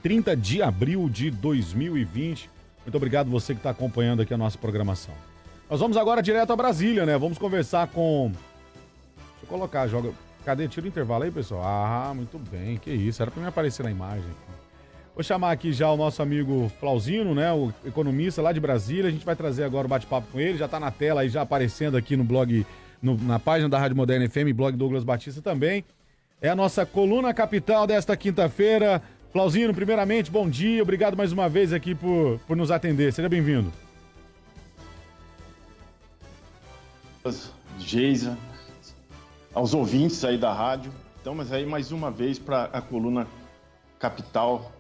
30 de abril de 2020. Muito obrigado você que está acompanhando aqui a nossa programação. Nós vamos agora direto a Brasília, né? Vamos conversar com... Deixa eu colocar, joga... Cadê? Tira o intervalo aí, pessoal. Ah, muito bem, que isso. Era para me aparecer na imagem. Vou chamar aqui já o nosso amigo Flauzino, né? O economista lá de Brasília. A gente vai trazer agora o bate-papo com ele. Já está na tela aí, já aparecendo aqui no blog, na página da Rádio Moderna FM, blog Douglas Batista também. É a nossa coluna capital desta quinta-feira. Flauzino, primeiramente, bom dia. Obrigado mais uma vez aqui por nos atender. Seja bem-vindo. Geisa, aos ouvintes aí da rádio. Estamos aí mais uma vez para a coluna capital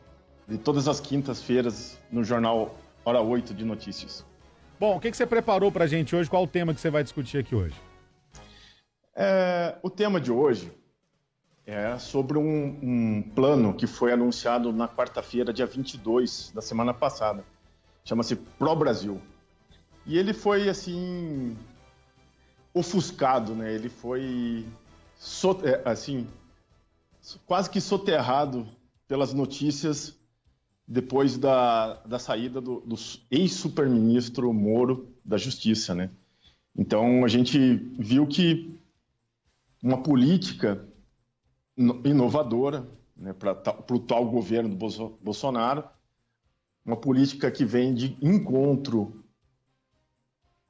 de todas as quintas-feiras no jornal Hora 8 de Notícias. Bom, o que você preparou para a gente hoje? Qual o tema que você vai discutir aqui hoje? O tema de hoje é sobre um plano que foi anunciado na quarta-feira, dia 22 da semana passada. Chama-se Pro Brasil. E ele foi, assim, ofuscado, né? Ele foi, assim, quase que soterrado pelas notícias depois da saída do ex-superministro Moro da Justiça, né? Então, a gente viu que uma política inovadora, né, para o tal governo do Bolsonaro, uma política que vem de encontro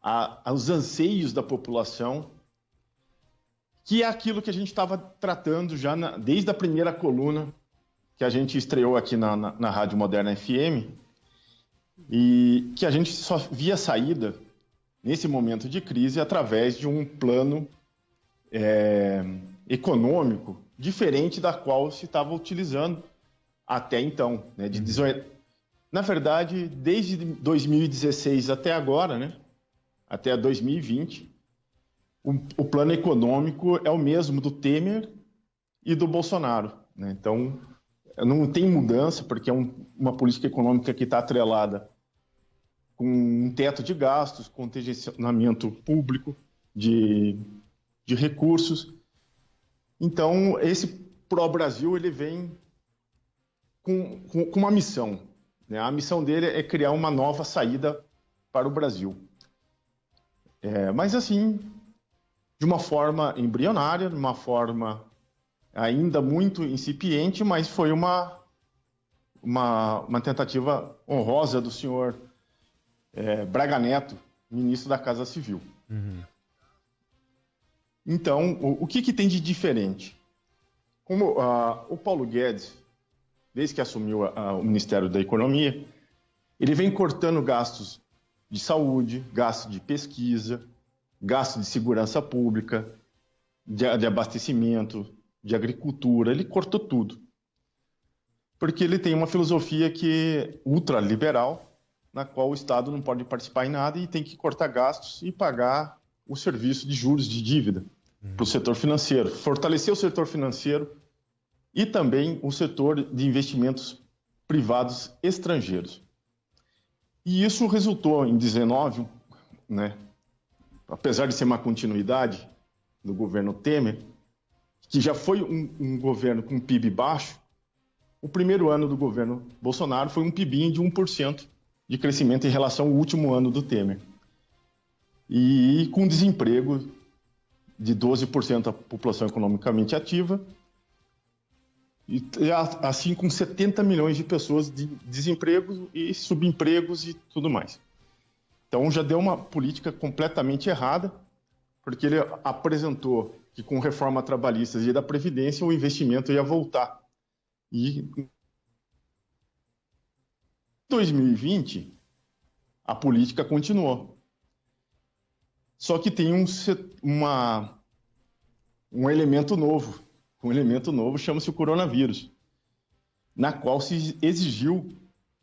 aos anseios da população, que é aquilo que a gente estava tratando já desde a primeira coluna que a gente estreou aqui na Rádio Moderna FM, e que a gente só via saída nesse momento de crise através de um plano econômico diferente da qual se estava utilizando até então, né? Na verdade, desde 2016 até agora, né? Até 2020, o plano econômico é o mesmo do Temer e do Bolsonaro, né? Então, não tem mudança, porque é uma política econômica que está atrelada com um teto de gastos, contingenciamento público de recursos. Então, esse Pró-Brasil, ele vem com uma missão, né? A missão dele é criar uma nova saída para o Brasil. Mas, assim, de uma forma embrionária, de uma forma ainda muito incipiente, mas foi uma tentativa honrosa do senhor Braga Neto, ministro da Casa Civil. Uhum. Então, o que tem de diferente? Como o Paulo Guedes, desde que assumiu o Ministério da Economia, ele vem cortando gastos de saúde, gasto de pesquisa, gasto de segurança pública, de abastecimento, de agricultura, ele cortou tudo. Porque ele tem uma filosofia que é ultraliberal, na qual o Estado não pode participar em nada e tem que cortar gastos e pagar o serviço de juros de dívida para o setor financeiro, fortalecer o setor financeiro e também o setor de investimentos privados estrangeiros. E isso resultou em 19, né, apesar de ser uma continuidade do governo Temer, que já foi um governo com PIB baixo, o primeiro ano do governo Bolsonaro foi um PIB de 1% de crescimento em relação ao último ano do Temer. E com desemprego de 12% da população economicamente ativa, e assim com 70 milhões de pessoas de desemprego e subempregos e tudo mais. Então já deu uma política completamente errada, porque ele apresentou que com reforma trabalhista e da Previdência o investimento ia voltar. E em 2020 a política continuou. Só que tem um elemento novo. Um elemento novo chama-se o coronavírus, na qual se exigiu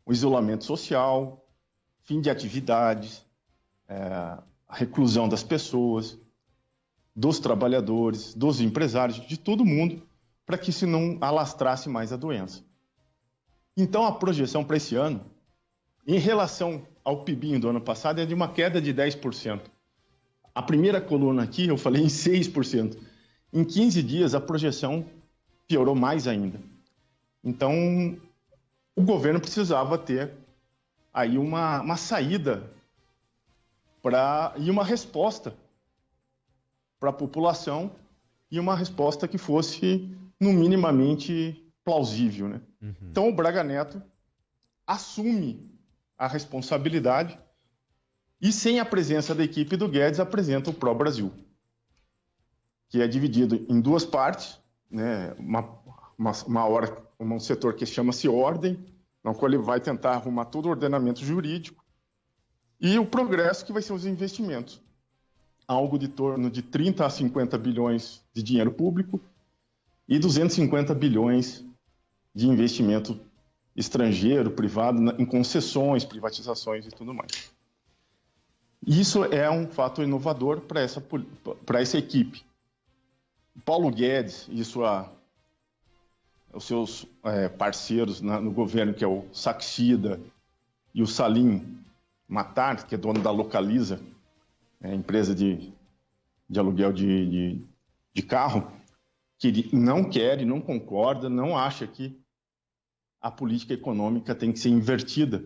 o isolamento social, fim de atividades, a reclusão das pessoas, dos trabalhadores, dos empresários, de todo mundo, para que se não alastrasse mais a doença. Então, a projeção para esse ano, em relação ao PIB do ano passado, é de uma queda de 10%. A primeira coluna aqui, eu falei em 6%. Em 15 dias, a projeção piorou mais ainda. Então, o governo precisava ter aí uma saída e uma resposta para a população, e uma resposta que fosse, no minimamente, plausível, né? Então, o Braga Neto assume a responsabilidade e, sem a presença da equipe do Guedes, apresenta o Pro Brasil, que é dividido em duas partes, né? Um setor que chama-se Ordem, no qual ele vai tentar arrumar todo o ordenamento jurídico, e o Progresso, que vai ser os investimentos, algo de torno de 30 a 50 bilhões de dinheiro público e 250 bilhões de investimento estrangeiro, privado, em concessões, privatizações e tudo mais. Isso é um fato inovador para essa equipe. Paulo Guedes e os seus parceiros no governo, que é o Saxida e o Salim Matar, que é dono da Localiza, empresa de aluguel de carro, que ele não quer e não concorda, não acha que a política econômica tem que ser invertida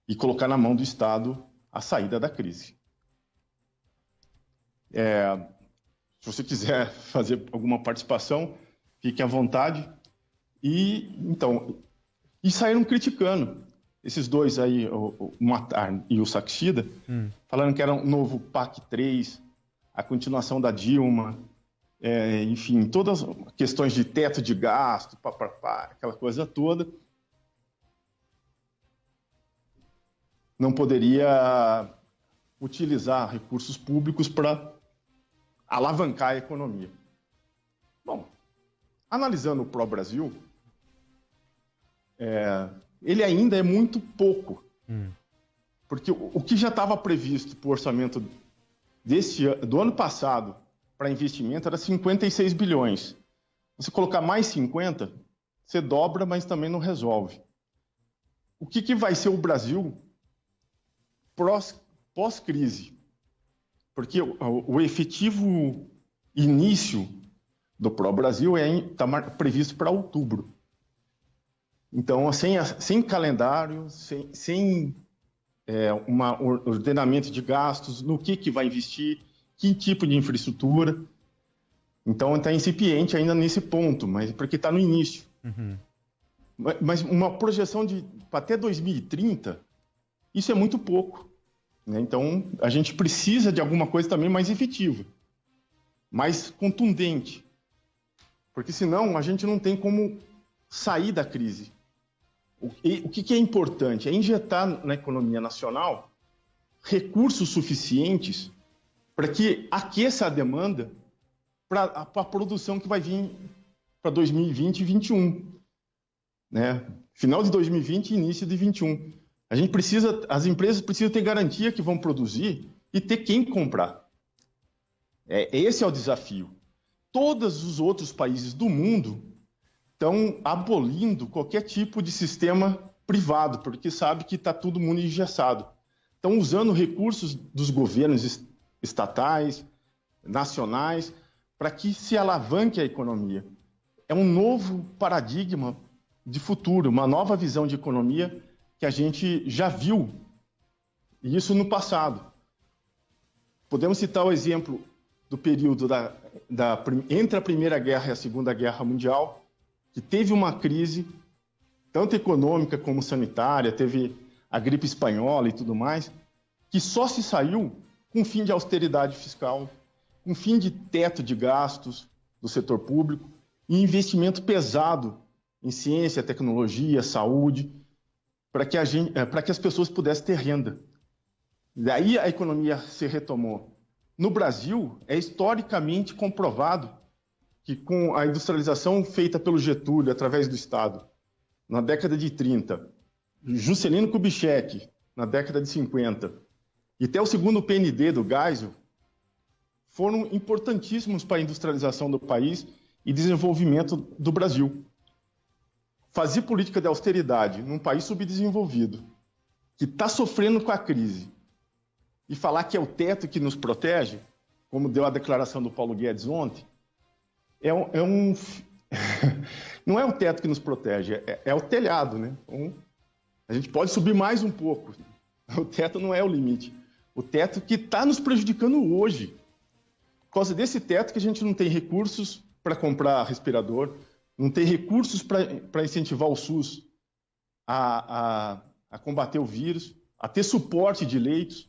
e colocar na mão do Estado a saída da crise. Se você quiser fazer alguma participação, fique à vontade. E saíram criticando esses dois aí, o Matar e o Saxida, falando que era um novo PAC 3, a continuação da Dilma, enfim, todas as questões de teto de gasto, aquela coisa toda. Não poderia utilizar recursos públicos para alavancar a economia. Bom, analisando o Pro Brasil, ele ainda é muito pouco, porque o que já estava previsto para o orçamento do ano passado para investimento era 56 bilhões. Você colocar mais 50, você dobra, mas também não resolve. O que vai ser o Brasil pós-crise? Porque o efetivo início do Pro Brasil está previsto para outubro. Então, sem calendário, sem um ordenamento de gastos, no que vai investir, que tipo de infraestrutura. Então, está incipiente ainda nesse ponto, mas porque está no início. Mas uma projeção até 2030, isso é muito pouco, né? Então, a gente precisa de alguma coisa também mais efetiva, mais contundente, porque senão a gente não tem como sair da crise. O que é importante? É injetar na economia nacional recursos suficientes para que aqueça a demanda para a produção que vai vir para 2020 e 2021. Né? Final de 2020 e início de 2021. As empresas precisam ter garantia que vão produzir e ter quem comprar. Esse é o desafio. Todos os outros países do mundo estão abolindo qualquer tipo de sistema privado, porque sabe que está todo mundo engessado. Estão usando recursos dos governos estatais, nacionais, para que se alavanque a economia. É um novo paradigma de futuro, uma nova visão de economia que a gente já viu, e isso no passado. Podemos citar o exemplo do período entre a Primeira Guerra e a Segunda Guerra Mundial, que teve uma crise, tanto econômica como sanitária, teve a gripe espanhola e tudo mais, que só se saiu com fim de austeridade fiscal, com fim de teto de gastos do setor público e investimento pesado em ciência, tecnologia, saúde, para que as pessoas pudessem ter renda. Daí a economia se retomou. No Brasil, é historicamente comprovado que com a industrialização feita pelo Getúlio através do Estado, na década de 30, Juscelino Kubitschek, na década de 50, e até o segundo PND do Geisel, foram importantíssimos para a industrialização do país e desenvolvimento do Brasil. Fazer política de austeridade num país subdesenvolvido, que está sofrendo com a crise, e falar que é o teto que nos protege, como deu a declaração do Paulo Guedes ontem, não é o teto que nos protege, é o telhado, né? Então, a gente pode subir mais um pouco. O teto não é o limite. O teto que está nos prejudicando hoje. Por causa desse teto que a gente não tem recursos para comprar respirador, não tem recursos para incentivar o SUS a combater o vírus, a ter suporte de leitos,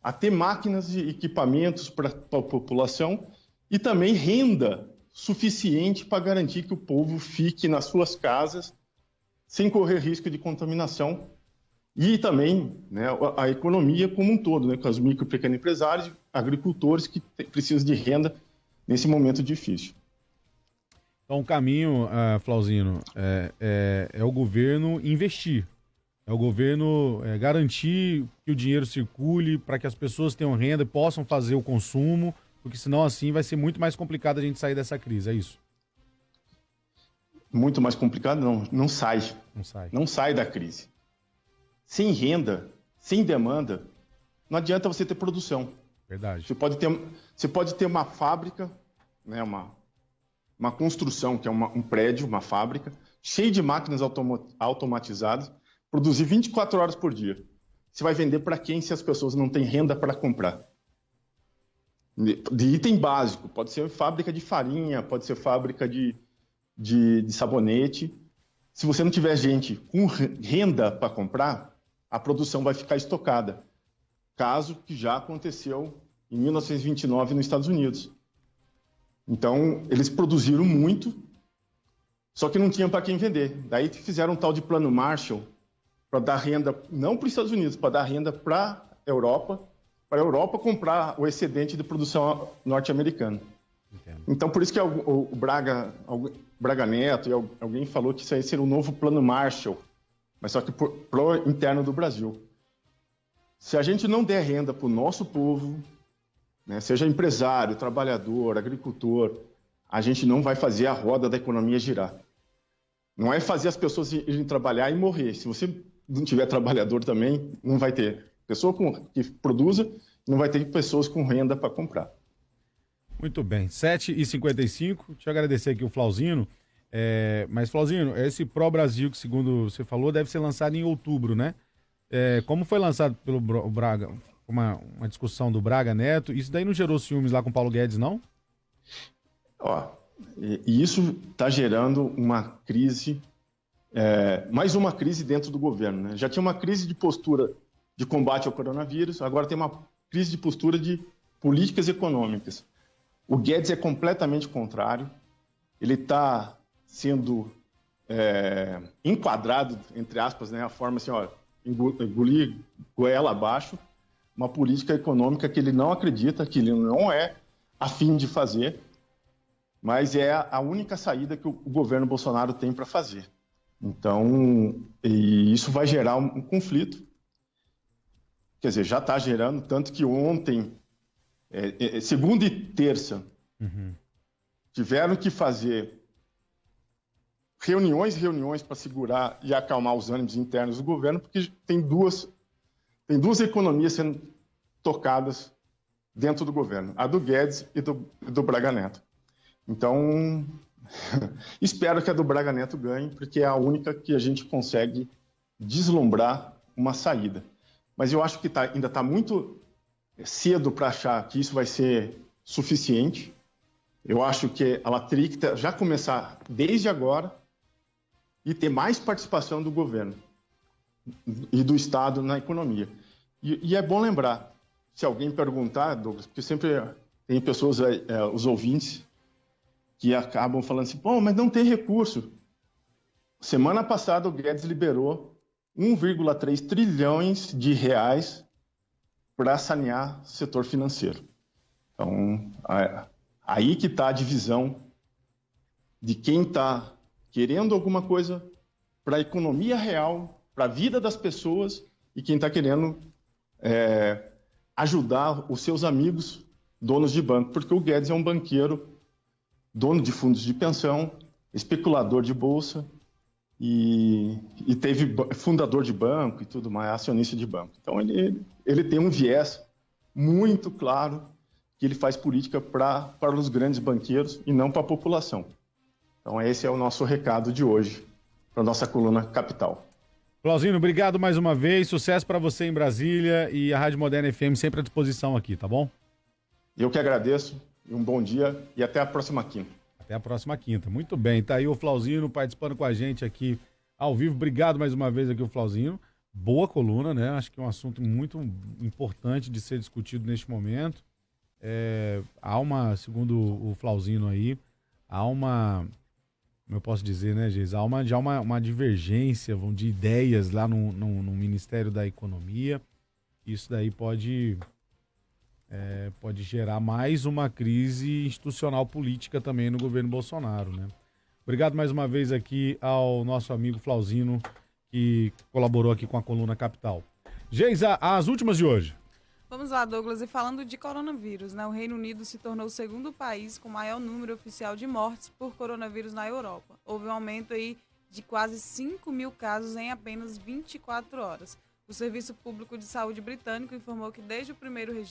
a ter máquinas e equipamentos para a população e também renda suficiente para garantir que o povo fique nas suas casas sem correr risco de contaminação. E também, né, a economia como um todo, né, com os micro e pequenos empresários, agricultores que precisam de renda nesse momento difícil. Então, o caminho, Flauzino, é o governo investir. É o governo garantir que o dinheiro circule para que as pessoas tenham renda e possam fazer o consumo, porque senão assim vai ser muito mais complicado a gente sair dessa crise, é isso? Muito mais complicado, não sai. Não sai da crise. Sem renda, sem demanda, não adianta você ter produção. Verdade. Você pode ter uma fábrica, né, uma construção, que é um prédio, uma fábrica, cheio de máquinas automatizadas, produzir 24 horas por dia. Você vai vender para quem se as pessoas não têm renda para comprar? De item básico, pode ser fábrica de farinha, pode ser fábrica de sabonete. Se você não tiver gente com renda para comprar, a produção vai ficar estocada. Caso que já aconteceu em 1929 nos Estados Unidos. Então, eles produziram muito, só que não tinham para quem vender. Daí fizeram um tal de plano Marshall para dar renda, não para os Estados Unidos, para dar renda para a Europa comprar o excedente de produção norte-americana. Então, por isso que o Braga Neto e alguém falou que isso aí seria o novo plano Marshall, mas só que pro interno do Brasil. Se a gente não der renda para o nosso povo, né, seja empresário, trabalhador, agricultor, a gente não vai fazer a roda da economia girar. Não é fazer as pessoas irem trabalhar e morrer. Se você não tiver trabalhador também, não vai ter pessoa que produza, não vai ter pessoas com renda para comprar. Muito bem, 7h55, deixa eu agradecer aqui o Flauzino. Mas, Flauzino, esse Pro Brasil, que segundo você falou, deve ser lançado em outubro, né? Como foi lançado pelo Braga, uma discussão do Braga Neto, isso daí não gerou ciúmes lá com o Paulo Guedes, não? E isso está gerando uma crise, mais uma crise dentro do governo, né? Já tinha uma crise de postura de combate ao coronavírus, agora tem uma crise de postura de políticas econômicas. O Guedes é completamente contrário, ele está sendo enquadrado, entre aspas, né, a forma assim, engolir goela abaixo, uma política econômica que ele não acredita, que ele não é a fim de fazer, mas é a única saída que o governo Bolsonaro tem para fazer. Então, e isso vai gerar um conflito, quer dizer, já está gerando, tanto que ontem, segunda e terça, tiveram que fazer reuniões para segurar e acalmar os ânimos internos do governo, porque tem duas economias sendo tocadas dentro do governo, a do Guedes e do Braga Neto. Então, espero que a do Braga Neto ganhe, porque é a única que a gente consegue deslumbrar uma saída. Mas eu acho que ainda está muito cedo para achar que isso vai ser suficiente. Eu acho que ela teria que já começar desde agora e ter mais participação do governo e do Estado na economia. E é bom lembrar, se alguém perguntar, Douglas, porque sempre tem pessoas, os ouvintes, que acabam falando assim, mas não tem recurso. Semana passada o Guedes liberou 1,3 trilhões de reais para sanear o setor financeiro. Então, aí que está a divisão de quem está querendo alguma coisa para a economia real, para a vida das pessoas, e quem está querendo ajudar os seus amigos donos de banco, porque o Guedes é um banqueiro, dono de fundos de pensão, especulador de bolsa, e teve fundador de banco e tudo mais, acionista de banco. Então, ele tem um viés muito claro que ele faz política para os grandes banqueiros e não para a população. Então esse é o nosso recado de hoje para a nossa coluna Capital. Flauzino, obrigado mais uma vez, sucesso para você em Brasília e a Rádio Moderna FM sempre à disposição aqui, tá bom? Eu que agradeço, um bom dia e até a próxima quinta. Até a próxima quinta. Muito bem, tá aí o Flauzino participando com a gente aqui ao vivo. Obrigado mais uma vez aqui o Flauzino. Boa coluna, né? Acho que é um assunto muito importante de ser discutido neste momento. Há uma, segundo o Flauzino aí, há uma, como eu posso dizer, né, Geis? Há uma divergência de ideias lá no Ministério da Economia. Isso daí pode gerar mais uma crise institucional política também no governo Bolsonaro, né? Obrigado mais uma vez aqui ao nosso amigo Flauzino, que colaborou aqui com a coluna Capital. Geisa, as últimas de hoje. Vamos lá, Douglas, e falando de coronavírus, né? O Reino Unido se tornou o segundo país com maior número oficial de mortes por coronavírus na Europa. Houve um aumento aí de quase 5.000 casos em apenas 24 horas. O Serviço Público de Saúde britânico informou que desde o primeiro registro